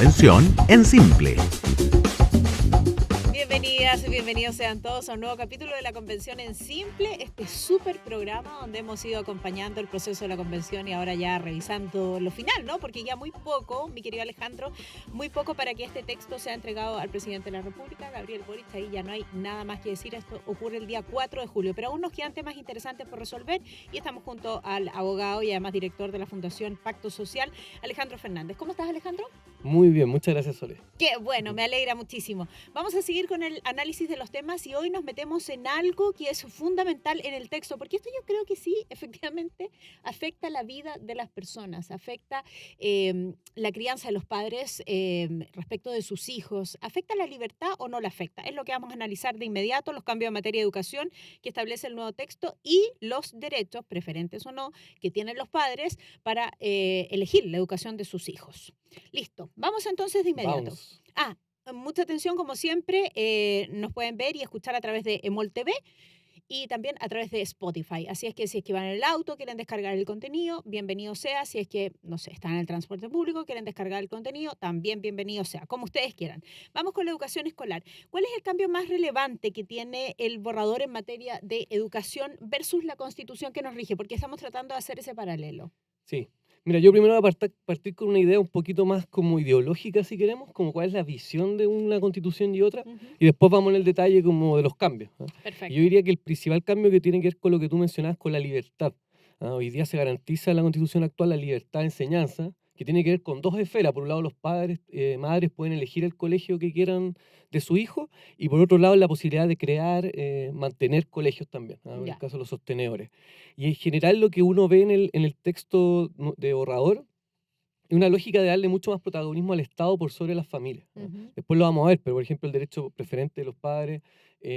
convención en simple. Bienvenidas y bienvenidos sean todos a un nuevo capítulo de la Convención en Simple, este súper programa donde hemos ido acompañando el proceso de la convención y ahora ya revisando lo final, ¿no? Porque ya muy poco, mi querido Alejandro, muy poco para que este texto sea entregado al presidente de la República, Gabriel Boric. Ahí ya no hay nada más que decir, esto ocurre el día 4 de julio, pero aún nos quedan temas interesantes por resolver y estamos junto al abogado y además director de la Fundación Pacto Social, Alejandro Fernández. ¿Cómo estás, Alejandro? Muy bien, muchas gracias, Sole. Qué bueno, me alegra muchísimo. Vamos a seguir con el análisis de los temas y hoy nos metemos en algo que es fundamental en el texto, porque esto yo creo que sí, efectivamente, afecta la vida de las personas, afecta la crianza de los padres respecto de sus hijos, afecta la libertad o no la afecta. Es lo que vamos a analizar de inmediato, los cambios en materia de educación que establece el nuevo texto y los derechos, preferentes o no, que tienen los padres para elegir la educación de sus hijos. Listo, vamos entonces de inmediato. Vamos. Mucha atención, como siempre, nos pueden ver y escuchar a través de Emol TV y también a través de Spotify. Así es que si es que van en el auto, quieren descargar el contenido, bienvenido sea. Si es que, no sé, están en el transporte público, quieren descargar el contenido, también bienvenido sea, como ustedes quieran. Vamos con la educación escolar. ¿Cuál es el cambio más relevante que tiene el borrador en materia de educación versus la Constitución que nos rige? Porque estamos tratando de hacer ese paralelo. Sí. Mira, yo primero voy a partir con una idea un poquito más como ideológica, si queremos, como cuál es la visión de una constitución y otra, y después vamos en el detalle como de los cambios. Perfecto. Yo diría que el principal cambio que tiene que ver con lo que tú mencionabas, con la libertad. Hoy día se garantiza en la constitución actual la libertad de enseñanza, que tiene que ver con dos esferas. Por un lado, los padres, madres pueden elegir el colegio que quieran de su hijo, y por otro lado, la posibilidad de crear, mantener colegios también, en el caso de los sostenedores. Y en general lo que uno ve en el texto de borrador es una lógica de darle mucho más protagonismo al Estado por sobre las familias. Después lo vamos a ver, pero por ejemplo el derecho preferente de los padres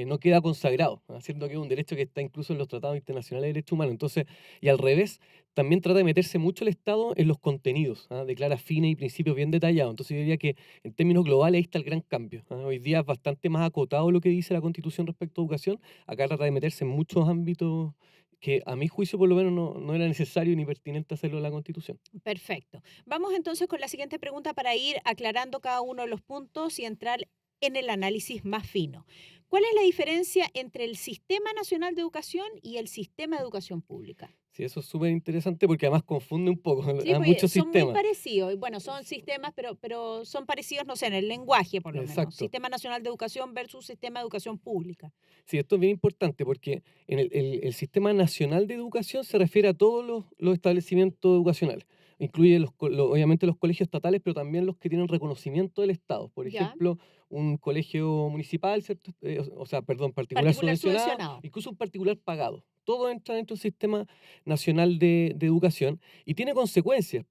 no queda consagrado, siendo que es un derecho que está incluso en los tratados internacionales de derechos humanos. Entonces, y al revés, también trata de meterse mucho el Estado en los contenidos, declara fines y principios bien detallados. Entonces yo diría que en términos globales ahí está el gran cambio. Hoy día es bastante más acotado lo que dice la Constitución respecto a educación. Acá trata de meterse en muchos ámbitos que a mi juicio por lo menos no era necesario ni pertinente hacerlo en la Constitución. Perfecto. Vamos entonces con la siguiente pregunta para ir aclarando cada uno de los puntos y entrar en el análisis más fino. ¿Cuál es la diferencia entre el Sistema Nacional de Educación y el Sistema de Educación Pública? Sí, eso es súper interesante porque además confunde un poco Sí, a porque muchos son muy sistemas. parecidos. Y bueno, son sistemas, pero son parecidos, no sé, en el lenguaje por lo menos. Exacto. Sistema Nacional de Educación versus Sistema de Educación Pública. Sí, esto es bien importante porque en el Sistema Nacional de Educación se refiere a todos los establecimientos educacionales. Incluye obviamente los colegios estatales, pero también los que tienen reconocimiento del Estado. Por Ya. ejemplo, un colegio municipal, ¿cierto? Particular Particular subvencionado, subvencionado. incluso un particular pagado. Todo entra dentro del Sistema Nacional de Educación y tiene consecuencias.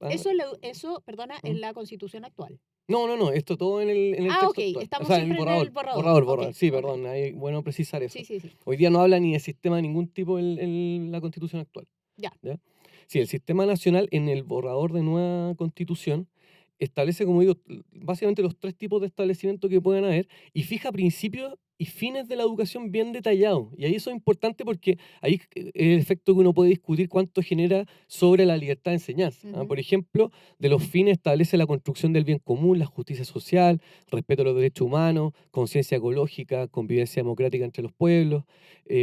Eso, perdona, ¿Mm? en la Constitución actual. No, esto todo en el texto Ok, actual. estamos O sea, en siempre el en el borrador. Ok, Sí, ok. perdón, hay bueno precisar eso. Sí. Hoy día no habla ni de sistema de ningún tipo en la Constitución actual. Ya. ¿Ya? Sí, el sistema nacional en el borrador de nueva Constitución establece, como digo, básicamente los tres tipos de establecimientos que pueden haber y fija principios y fines de la educación bien detallados. Y ahí eso es importante porque ahí es el efecto que uno puede discutir cuánto genera sobre la libertad de enseñanza. Por ejemplo, de los fines establece la construcción del bien común, la justicia social, respeto a los derechos humanos, conciencia ecológica, convivencia democrática entre los pueblos,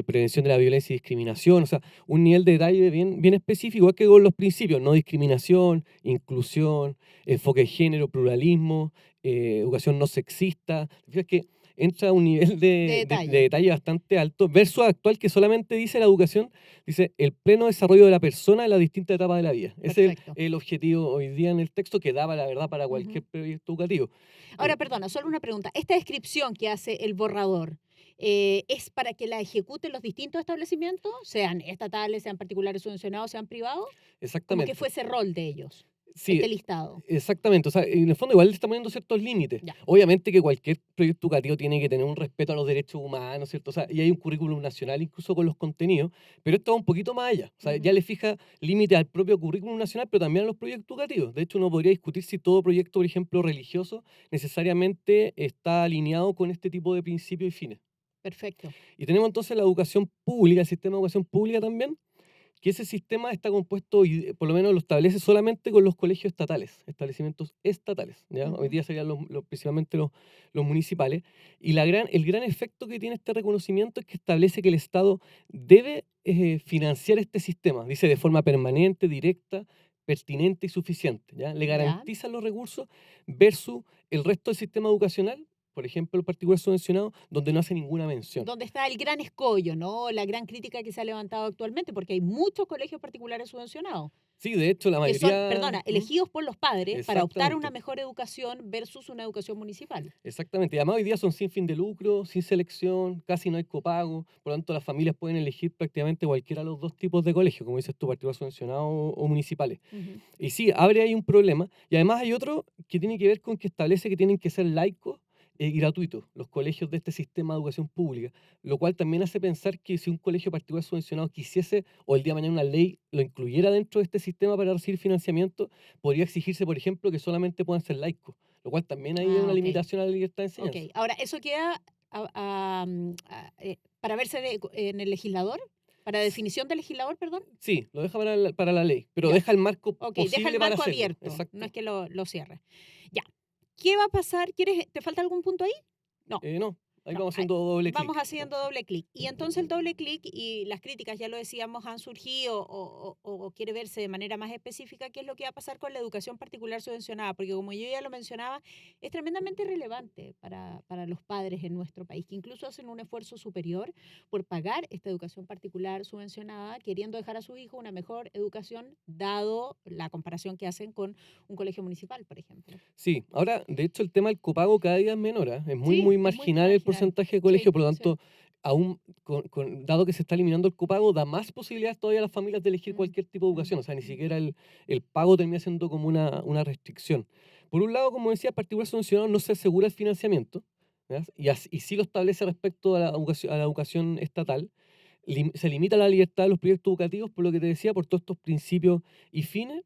prevención de la violencia y discriminación. O sea, un nivel de detalle bien específico, igual que con los principios, no discriminación, inclusión, enfoque de género, pluralismo, educación no sexista. Fíjate que entra a un nivel de detalle bastante alto, versus actual que solamente dice la educación, dice el pleno desarrollo de la persona en las distintas etapas de la vida. Ese es el objetivo hoy día en el texto que daba la verdad para cualquier proyecto educativo. Ahora, perdona, solo una pregunta. Esta descripción que hace el borrador, ¿es para que la ejecuten los distintos establecimientos, sean estatales, sean particulares subvencionados, sean privados? Como Exactamente. que fuese rol de ellos, Sí, este listado. exactamente. O sea, en el fondo igual le está poniendo ciertos límites. Ya. Obviamente que cualquier proyecto educativo tiene que tener un respeto a los derechos humanos, ¿cierto? O sea, y hay un currículum nacional incluso con los contenidos, pero esto va un poquito más allá. O sea, ya le fija límites al propio currículum nacional, pero también a los proyectos educativos. De hecho, uno podría discutir si todo proyecto, por ejemplo, religioso, necesariamente está alineado con este tipo de principios y fines. Perfecto. Y tenemos entonces la educación pública, el sistema de educación pública también, que ese sistema está compuesto, y por lo menos lo establece solamente con los colegios estatales, establecimientos estatales, ¿ya? Hoy Ujú. día serían principalmente los municipales. Y el gran efecto que tiene este reconocimiento es que establece que el Estado debe financiar este sistema, dice de forma permanente, directa, pertinente y suficiente, ¿ya? Le Ya. garantiza los recursos versus el resto del sistema educacional, por ejemplo, el particular subvencionado, donde no hace ninguna mención. Donde está el gran escollo, ¿no? La gran crítica que se ha levantado actualmente, porque hay muchos colegios particulares subvencionados, Sí, de hecho, la que son, mayoría... perdona, elegidos por los padres para optar a una Exactamente. mejor educación versus una educación municipal. Exactamente. Y además hoy día son sin fin de lucro, sin selección, casi no hay copago. Por lo tanto, las familias pueden elegir prácticamente cualquiera de los dos tipos de colegios, como dices tú, particular subvencionado o municipales. Ujú. Y sí, abre ahí un problema. Y además hay otro que tiene que ver con que establece que tienen que ser laicos y gratuitos los colegios de este sistema de educación pública, lo cual también hace pensar que si un colegio particular subvencionado quisiese, o el día de mañana una ley lo incluyera dentro de este sistema para recibir financiamiento, podría exigirse, por ejemplo, que solamente puedan ser laicos, lo cual también ahí es Ah, una ok. limitación a la libertad de Ok. enseñanza. Ahora, ¿eso queda para verse en el legislador? ¿Para S- definición del legislador, perdón? Sí, lo deja para la ley, pero Ya. deja el marco Ok, deja el posible para marco hacerlo. abierto, no es Exacto. que lo cierre. Ya. ¿Qué va a pasar? ¿Te falta algún punto ahí? No. No, ahí No, vamos haciendo doble vamos clic. haciendo doble clic. Y entonces el doble clic y las críticas, ya lo decíamos, han surgido o quiere verse de manera más específica qué es lo que va a pasar con la educación particular subvencionada, porque como yo ya lo mencionaba, es tremendamente relevante para los padres en nuestro país, que incluso hacen un esfuerzo superior por pagar esta educación particular subvencionada, queriendo dejar a sus hijos una mejor educación, dado la comparación que hacen con un colegio municipal, por ejemplo. Sí, ahora, de hecho, el tema del copago cada día es menor, ¿ah? Es muy, Sí, muy es muy marginal el marginal. porcentaje de Sí, colegio, por lo sí. tanto, aún dado que se está eliminando el copago, da más posibilidades todavía a las familias de elegir Mm, cualquier tipo de mm, educación, o sea, ni mm. siquiera el pago termina siendo como una restricción. Por un lado, como decía, el particular subvencionado no se asegura el financiamiento, ¿ya? Y sí lo establece respecto a la educación estatal. Se limita la libertad de los proyectos educativos, por lo que te decía, por todos estos principios y fines.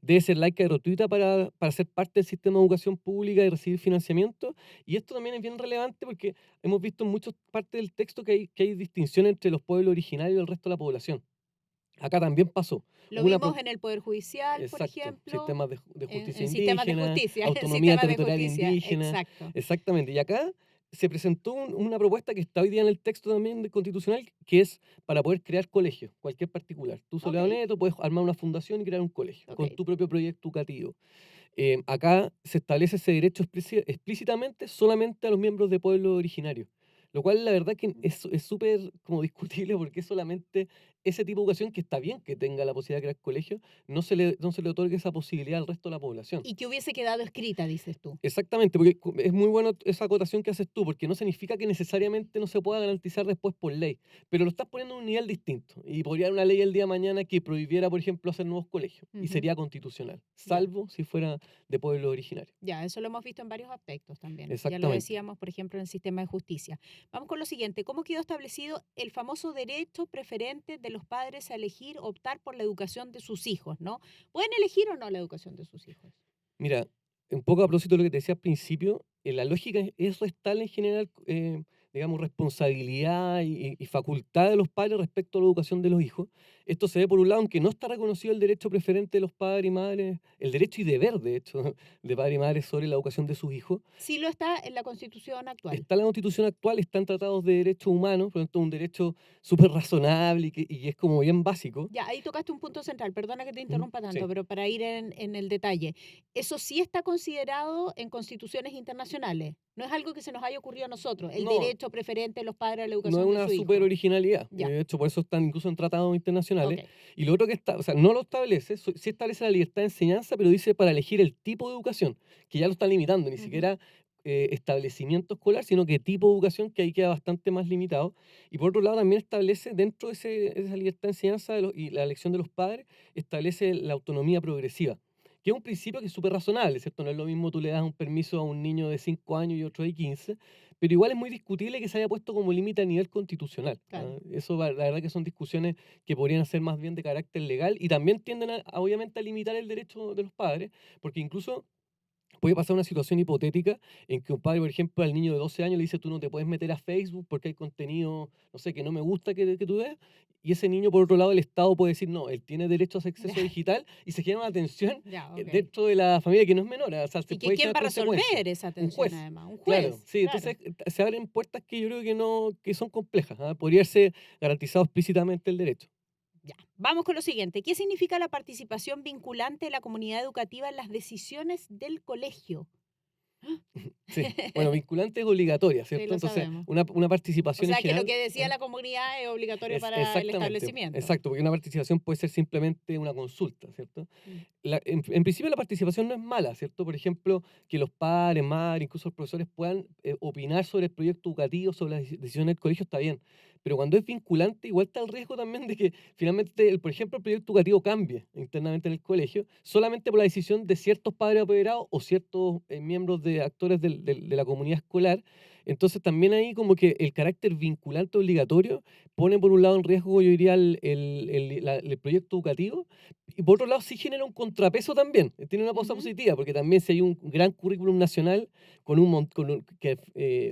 Debe ser laica y gratuita para ser parte del sistema de educación pública y recibir financiamiento. Y esto también es bien relevante porque hemos visto en muchas partes del texto que hay distinción entre los pueblos originarios y el resto de la población. Acá también pasó. Lo Hubo una, vimos en el Poder Judicial, por exacto, ejemplo, sistemas de justicia en sistemas de indígena, justicia, en autonomía sistemas de territorial justicia, indígena, exacto. exactamente. Y acá se presentó una propuesta que está hoy día en el texto también constitucional, que es para poder crear colegios, cualquier particular. Tú, Ok, Soledad Neto, puedes armar una fundación y crear un colegio ok. con tu propio proyecto educativo. Acá se establece ese derecho explícitamente solamente a los miembros de pueblos originarios, lo cual la verdad que es súper como discutible porque es solamente ese tipo de educación que está bien que tenga la posibilidad de crear colegios, no se le otorga esa posibilidad al resto de la población. Y que hubiese quedado escrita, dices tú. Exactamente, porque es muy bueno esa acotación que haces tú, porque no significa que necesariamente no se pueda garantizar después por ley, pero lo estás poniendo en un nivel distinto. Y podría haber una ley el día de mañana que prohibiera, por ejemplo, hacer nuevos colegios, y Ujú. sería constitucional, Ya, salvo si fuera de pueblos originarios. ya, eso lo hemos visto en varios aspectos también. Ya lo Exactamente. decíamos, por ejemplo, en el sistema de justicia. Vamos con lo siguiente. ¿Cómo quedó establecido el famoso derecho preferente de los padres a elegir, optar por la educación de sus hijos, ¿no? ¿Pueden elegir o no la educación de sus hijos? Mira, un poco a propósito de lo que te decía al principio, la lógica es restarle en general, digamos, responsabilidad y facultad de los padres respecto a la educación de los hijos. Esto se ve por un lado, aunque no está reconocido el derecho preferente de los padres y madres, el derecho y deber, de hecho, de padres y madres sobre la educación de sus hijos. Sí lo está en la Constitución actual. Está en la Constitución actual, están tratados de derechos humanos, por lo tanto, un derecho súper razonable y es como bien básico. Ya, ahí tocaste un punto central, perdona que te Ujú, interrumpa tanto, sí. pero para ir en el detalle, eso sí está considerado en constituciones internacionales, no es algo que se nos haya ocurrido a nosotros, el No, derecho preferente de los padres a la no es educación de una su super hijo. originalidad. Ya, De hecho, por eso están incluso en tratados internacionales. ok. Y lo otro que está, o sea, no lo establece, sí establece la libertad de enseñanza, pero dice para elegir el tipo de educación, que ya lo están limitando, ni Ujú. siquiera establecimiento escolar, sino que tipo de educación, que ahí queda bastante más limitado. Y por otro lado, también establece dentro de esa libertad de enseñanza y la elección de los padres, establece la autonomía progresiva, que es un principio que es súper razonable, ¿cierto? No es lo mismo tú le das un permiso a un niño de 5 años y otro de 15, pero igual es muy discutible que se haya puesto como límite a nivel constitucional. Claro. Eso, la verdad que son discusiones que podrían ser más bien de carácter legal y también tienden obviamente a limitar el derecho de los padres, porque incluso Puede pasar una situación hipotética en que un padre, por ejemplo, al niño de 12 años le dice: "Tú no te puedes meter a Facebook porque hay contenido, no sé, que no me gusta que tú veas", y ese niño, por otro lado, el Estado puede decir: "No, él tiene derecho a ese acceso Ya, digital", y se genera una tensión, ya, ok. dentro de la familia que no es menor, o sea, se ¿Y que puede quién generar va a consecuencias. resolver esa Un tensión juez, además? Un claro, juez, sí, claro. entonces, se abren puertas que yo creo que no que son complejas, podría ser garantizado explícitamente el derecho. Ya. Vamos con lo siguiente. ¿Qué significa la participación vinculante de la comunidad educativa en las decisiones del colegio? Sí, bueno, vinculante es obligatoria, Sí, ¿cierto? lo Entonces, sabemos. una O participación en sea que lo general, que decía la comunidad es obligatorio es para el exactamente, establecimiento. exacto, porque una participación puede ser simplemente una consulta, ¿cierto? Mm. En principio la participación no es mala, ¿cierto? Por ejemplo, que los padres, madres, incluso los profesores puedan, opinar sobre el proyecto educativo, sobre las decisiones del colegio, está bien. Pero cuando es vinculante, igual está el riesgo también de que finalmente, por ejemplo, el proyecto educativo cambie internamente en el colegio, solamente por la decisión de ciertos padres apoderados o ciertos, miembros de actores de la comunidad escolar. Entonces también ahí como que el carácter vinculante obligatorio pone por un lado en riesgo, yo diría, el proyecto educativo, y por otro lado, sí genera un contrapeso también, tiene una cosa Ujú. positiva, porque también si hay un gran currículum nacional con un que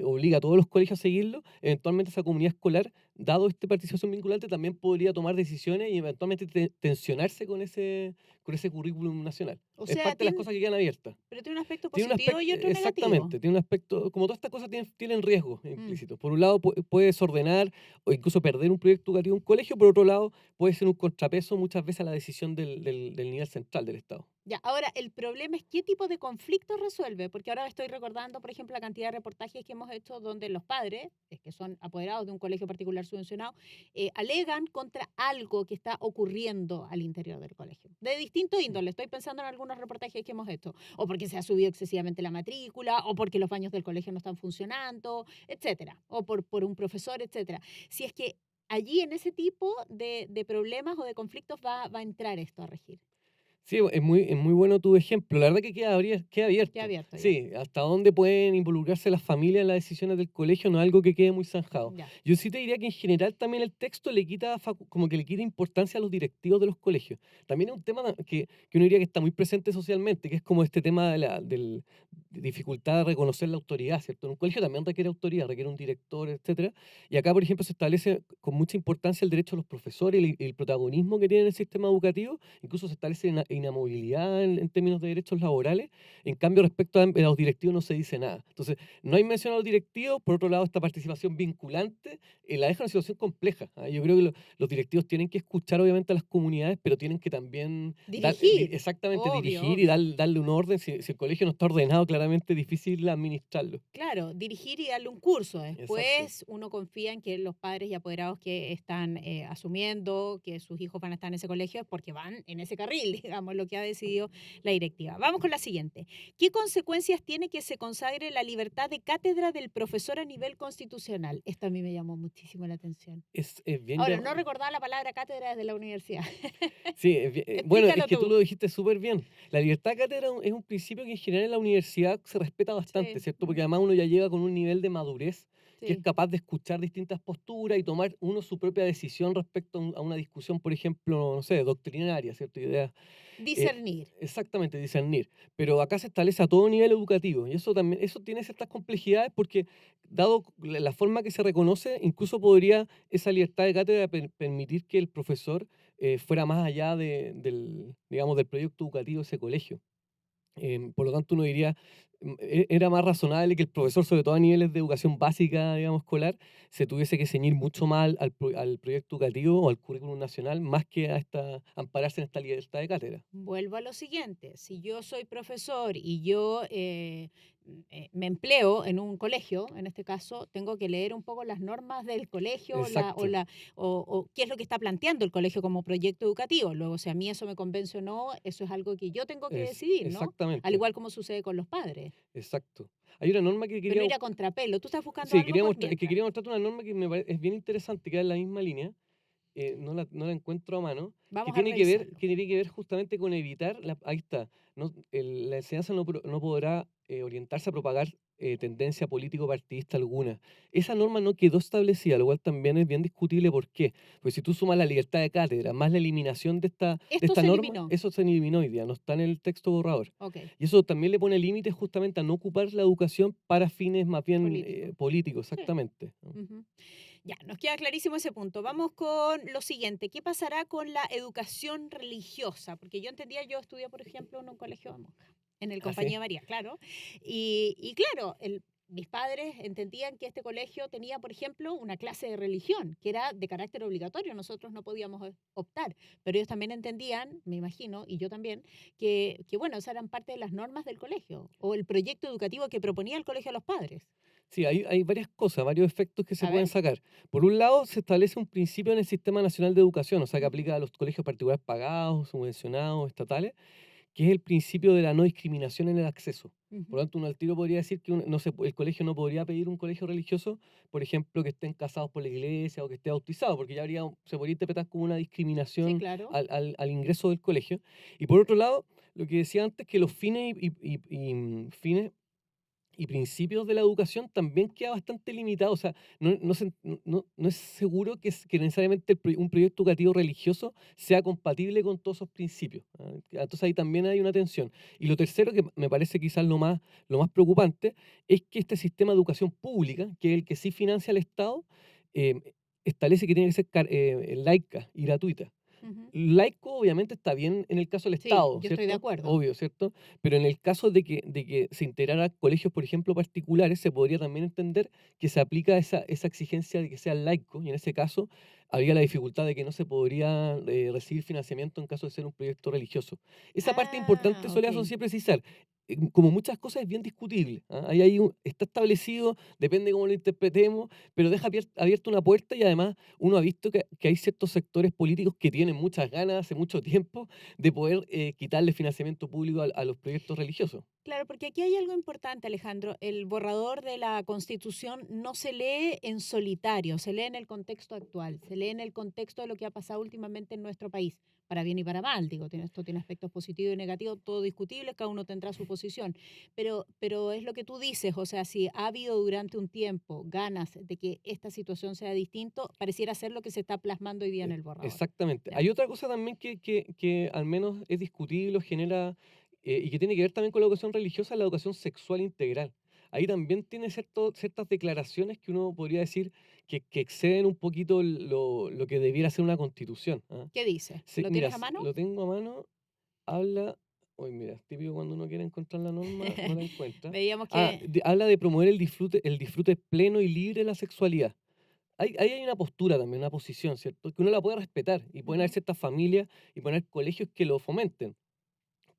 obliga a todos los colegios a seguirlo, eventualmente esa comunidad escolar, dado esta participación vinculante, también podría tomar decisiones y eventualmente tensionarse con ese currículum nacional. O Es sea, parte de las cosas que quedan abiertas. pero tiene un aspecto Tiene un positivo aspecto, y otro negativo. exactamente, tiene un aspecto, como todas estas cosas tienen riesgos Mm. implícitos. Por un lado, puedes ordenar o incluso perder un proyecto educativo en un colegio, por otro lado, puede ser un contrapeso muchas veces a la decisión del nivel central del Estado. Ya, ahora el problema es qué tipo de conflictos resuelve, porque ahora estoy recordando, por ejemplo, la cantidad de reportajes que hemos hecho donde los padres, que son apoderados de un colegio particular subvencionado, alegan contra algo que está ocurriendo al interior del colegio. De distinto índole, estoy pensando en algunos reportajes que hemos hecho, o porque se ha subido excesivamente la matrícula, o porque los baños del colegio no están funcionando, etcétera, o por un profesor, etcétera. Si es que allí en ese tipo de problemas o de conflictos va a entrar esto a regir. Sí, es muy bueno tu ejemplo. La verdad que queda Queda abierto. abierto ya. Sí, hasta dónde pueden involucrarse las familias en las decisiones del colegio no es algo que quede muy zanjado. Ya. Yo sí te diría que en general también el texto le quita, como que le quita importancia a los directivos de los colegios. También es un tema que uno diría que está muy presente socialmente, que es como este tema de dificultad de reconocer la autoridad, ¿cierto? En un colegio también requiere autoridad, requiere un director, etcétera. Y acá, por ejemplo, se establece con mucha importancia el derecho a los profesores y el protagonismo que tiene el sistema educativo. Incluso se establece inamovilidad en términos de derechos laborales. En cambio, respecto a los directivos no se dice nada. Entonces, no hay mención a los directivos. Por otro lado, esta participación vinculante, la deja en una situación compleja. Yo creo que los directivos tienen que escuchar, obviamente, a las comunidades, pero tienen que también Dirigir, exactamente obvio, dirigir y obvio. darle un orden. Si el colegio no está ordenado, claramente es difícil administrarlo. Claro, dirigir y darle un curso. Exacto. Después uno confía en que los padres y apoderados que están asumiendo que sus hijos van a estar en ese colegio es porque van en ese carril, digamos, lo que ha decidido la directiva. Vamos con la siguiente. ¿Qué consecuencias tiene que se consagre la libertad de cátedra del profesor a nivel constitucional? Esto a mí me llamó muchísimo la atención. Es bien Ahora, no llamado. recordaba la palabra cátedra desde la universidad. Sí, bueno, es Explícalo que tú tú. lo dijiste súper bien. La libertad de cátedra es un principio que en general en la universidad se respeta bastante, Sí, ¿cierto? Porque además uno ya llega con un nivel de madurez que es sí. capaz de escuchar distintas posturas y tomar uno su propia decisión respecto a una discusión, por ejemplo, no sé, doctrinaria, ¿cierto? Ideas, eh, Discernir. exactamente, discernir. Pero acá se establece a todo nivel educativo y eso también, eso tiene ciertas complejidades porque dado la forma que se reconoce, incluso podría esa libertad de cátedra permitir que el profesor fuera más allá digamos, del proyecto educativo de ese colegio. Por lo tanto, uno diría, era más razonable que el profesor, sobre todo a niveles de educación básica, digamos, escolar, se tuviese que ceñir mucho más al proyecto educativo o al currículum nacional, más que ampararse en esta libertad de cátedra. Vuelvo a lo siguiente, si yo soy profesor y yo me empleo en un colegio, en este caso, tengo que leer un poco las normas del colegio Exacto. o qué es lo que está planteando el colegio como proyecto educativo. Luego, si a mí eso me convence o no, eso es algo que yo tengo que decidir, ¿no? Al Exactamente. igual como sucede con los padres. Exacto. Hay una norma que Pero quería no ir a buscar. contrapelo. Tú estás buscando Sí, algo por es que mientras. quería mostrarte una norma que es bien interesante, que va en la misma línea. no la encuentro a mano, Vamos a revisarlo. que tiene que ver justamente con evitar, ahí está, la enseñanza no podrá orientarse a propagar tendencia político-partidista alguna. Esa norma no quedó establecida, lo cual también es bien discutible. ¿Por qué? Pues si tú sumas la libertad de cátedra más la eliminación de Esto esta se norma, eliminó. eso se eliminó hoy día, no está en el texto borrador. Ok, Y eso también le pone límites justamente a no ocupar la educación para fines más bien político. políticos, Sí. exactamente, ¿no? Ujú. Ya, nos queda clarísimo ese punto. Vamos con lo siguiente. ¿Qué pasará con la educación religiosa? Porque yo entendía, yo estudié, por ejemplo, en un colegio de monjas, en el ¿Ah, Compañía sí? de María, claro. Y claro, mis padres entendían que este colegio tenía, por ejemplo, una clase de religión, que era de carácter obligatorio. Nosotros no podíamos optar, pero ellos también entendían, me imagino, y yo también, que bueno, esas eran parte de las normas del colegio o el proyecto educativo que proponía el colegio a los padres. Sí, hay varias cosas, varios efectos que se A pueden ver. sacar. Por un lado, se establece un principio en el Sistema Nacional de Educación, o sea, que Ujú, aplica a los colegios particulares pagados, subvencionados, estatales, que es el principio de la no discriminación en el acceso. Por ujú. lo tanto, uno al tiro podría decir que el colegio no podría pedir un colegio religioso, por ejemplo, que estén casados por la iglesia o que esté bautizado, porque ya se podría interpretar como una Sí, discriminación claro. al ingreso del colegio. Y por otro lado, lo que decía antes, que los fines y principios de la educación también queda bastante limitado. O sea, no es seguro que necesariamente un proyecto educativo religioso sea compatible con todos esos principios. ¿Ah? Entonces ahí también hay una tensión. Y lo tercero, que me parece quizás lo más preocupante, es que este sistema de educación pública, que es el que sí financia el Estado, establece que tiene que ser laica y gratuita. Ujú. Laico, obviamente, está bien en el caso del Sí, Estado, yo estoy de ¿cierto? acuerdo. Obvio, ¿cierto? Pero en el caso de que se integrara colegios, por ejemplo, particulares, se podría también entender que se aplica esa exigencia de que sea laico, y en ese caso habría la dificultad de que no se podría recibir financiamiento en caso de ser un proyecto religioso. Esa parte importante, Ah, ok. Soledad, son siempre precisar. Como muchas cosas es bien discutible. ¿Ah? Está establecido, depende cómo lo interpretemos, pero deja abierta una puerta y además uno ha visto que hay ciertos sectores políticos que tienen muchas ganas hace mucho tiempo de poder quitarle financiamiento público a los proyectos religiosos. Claro, porque aquí hay algo importante, Alejandro. El borrador de la Constitución no se lee en solitario, se lee en el contexto actual, se lee en el contexto de lo que ha pasado últimamente en nuestro país, para bien y para mal. Digo, esto tiene aspectos positivos y negativos, todo discutible, cada uno tendrá su posición. Pero es lo que tú dices, o sea, si ha habido durante un tiempo ganas de que esta situación sea distinto, pareciera ser lo que se está plasmando hoy día en el borrador. Exactamente. Ya. Hay otra cosa también que al menos es discutible o genera, y que tiene que ver también con la educación religiosa, la educación sexual integral. Ahí también tiene ciertas declaraciones que uno podría decir que exceden un poquito lo que debiera ser una constitución. ¿Ah? ¿Qué dice? Sí, ¿Lo mira, tienes a mano? lo tengo a mano, habla, hoy mira, es típico cuando uno quiere encontrar la norma, no la encuentra. Veíamos Ah, que... habla de promover el disfrute pleno y libre de la sexualidad. Ahí hay una postura también, una posición, ¿cierto? Que uno la puede respetar y pueden haber Ujú. ciertas familias y pueden haber colegios que lo fomenten.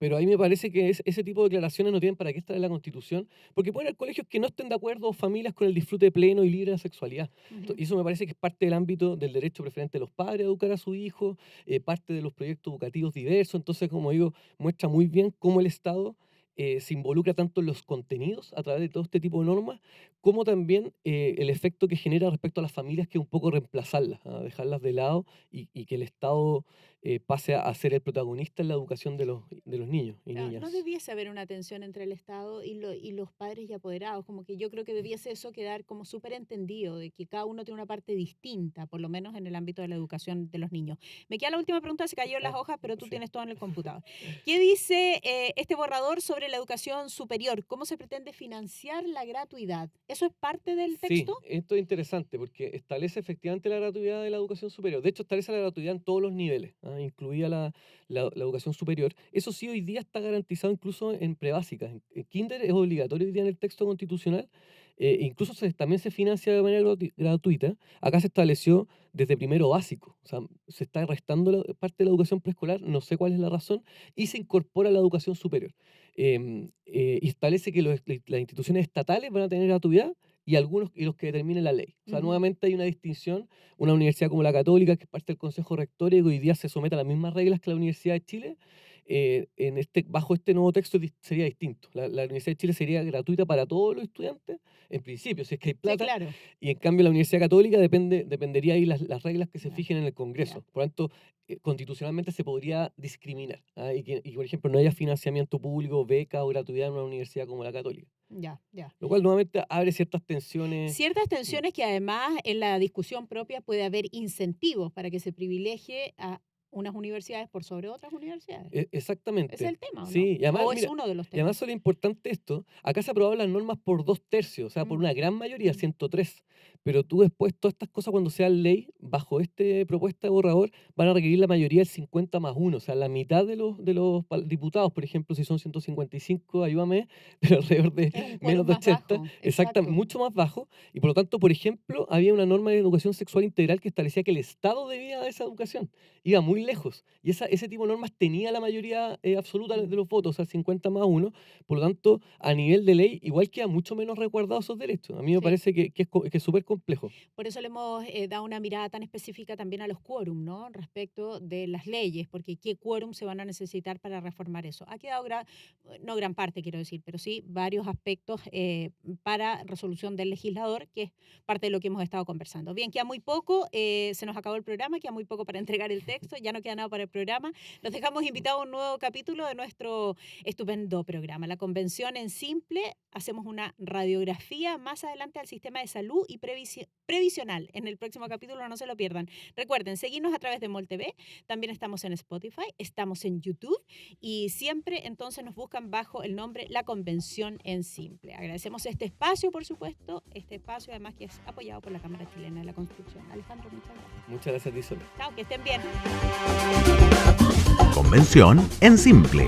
Pero ahí me parece que ese tipo de declaraciones no tienen para qué estar en la Constitución, porque pueden haber colegios que no estén de acuerdo o familias con el disfrute pleno y libre de la sexualidad. Ujú. Y eso me parece que es parte del ámbito del derecho preferente de los padres a educar a su hijo, parte de los proyectos educativos diversos. Entonces, como digo, muestra muy bien cómo el Estado se involucra tanto en los contenidos a través de todo este tipo de normas, como también el efecto que genera respecto a las familias, que es un poco reemplazarlas, a dejarlas de lado y que el Estado pase a ser el protagonista en la educación de los niños y Claro, no niñas. debiese haber una tensión entre el Estado y los padres y apoderados, como que yo creo que debiese eso quedar como súper entendido, de que cada uno tiene una parte distinta, por lo menos en el ámbito de la educación de los niños. Me queda la última pregunta, se cayó en las Ah, hojas, pero tú sí. tienes todo en el computador. ¿Qué dice este borrador sobre la educación superior? ¿Cómo se pretende financiar la gratuidad? ¿Eso es parte del Sí, texto? esto es interesante porque establece efectivamente la gratuidad de la educación superior. De hecho, establece la gratuidad en todos los niveles, ¿ah? Incluida la educación superior. Eso sí, hoy día está garantizado incluso en prebásicas. En kinder es obligatorio hoy día en el texto constitucional. Incluso también se financia de manera gratuita. Acá se estableció desde primero básico. O sea, se está restando parte de la educación preescolar, no sé cuál es la razón, y se incorpora la educación superior. Y establece que las instituciones estatales van a tener gratuidad y los que determine la ley. O sea, Ujú. nuevamente hay una distinción. Una universidad como la Católica, que es parte del Consejo Rector y que hoy día se somete a las mismas reglas que la Universidad de Chile, bajo este nuevo texto sería distinto. La Universidad de Chile sería gratuita para todos los estudiantes, en principio, si es que hay Sí, plata, claro. y en cambio la Universidad Católica dependería ahí las reglas que se Ya, fijen en el ya. Congreso. Por lo tanto, constitucionalmente se podría discriminar, ¿ah? Y, por ejemplo, no haya financiamiento público, beca o gratuidad en una universidad como la Católica. Ya, ya. Lo cual nuevamente abre ciertas tensiones. Ciertas tensiones que además en la discusión propia puede haber incentivos para que se privilegie a unas universidades por sobre otras universidades. Ese es Exactamente. el tema, ¿o no? Sí, y además, O es mira, uno de los y además temas. suele importante esto. Acá se aprobaron las normas por 2/3, o sea, por Mm, una gran mayoría, mm. 103. Pero tú después, todas estas cosas cuando sean ley, bajo esta propuesta de borrador, van a requerir la mayoría del 50+1. O sea, la mitad de los diputados, por ejemplo, si son 155, ayúdame, pero alrededor de Es un menos quórum de más 80, bajo, exactamente, exacto. mucho más bajo. Y por lo tanto, por ejemplo, había una norma de educación sexual integral que establecía que el Estado debía dar esa educación. Iba muy lejos. Y ese tipo de normas tenía la mayoría absoluta de Mm, los votos, o sea, 50+1. Por lo tanto, a nivel de ley, igual queda mucho menos resguardados esos derechos. A mí me sí. parece que es súper complejo. Por eso le hemos dado una mirada tan específica también a los quórum, ¿no? Respecto de las leyes, porque qué quórum se van a necesitar para reformar eso. Ha quedado, no gran parte, quiero decir, pero sí varios aspectos para resolución del legislador, que es parte de lo que hemos estado conversando. Bien, queda muy poco, se nos acabó el programa, queda muy poco para entregar el texto, ya no queda nada para el programa. Los dejamos invitados a un nuevo capítulo de nuestro estupendo programa, La Convención en Simple. Hacemos una radiografía más adelante al sistema de salud y previsional. En el próximo capítulo no se lo pierdan. Recuerden, seguirnos a través de MolTV, también estamos en Spotify, estamos en YouTube y siempre entonces nos buscan bajo el nombre La Convención en Simple. Agradecemos este espacio, por supuesto, este espacio además que es apoyado por la Cámara Chilena de la Construcción. Alejandro, muchas gracias. Muchas gracias a ti, Sol. Chao, que estén bien. Convención en Simple.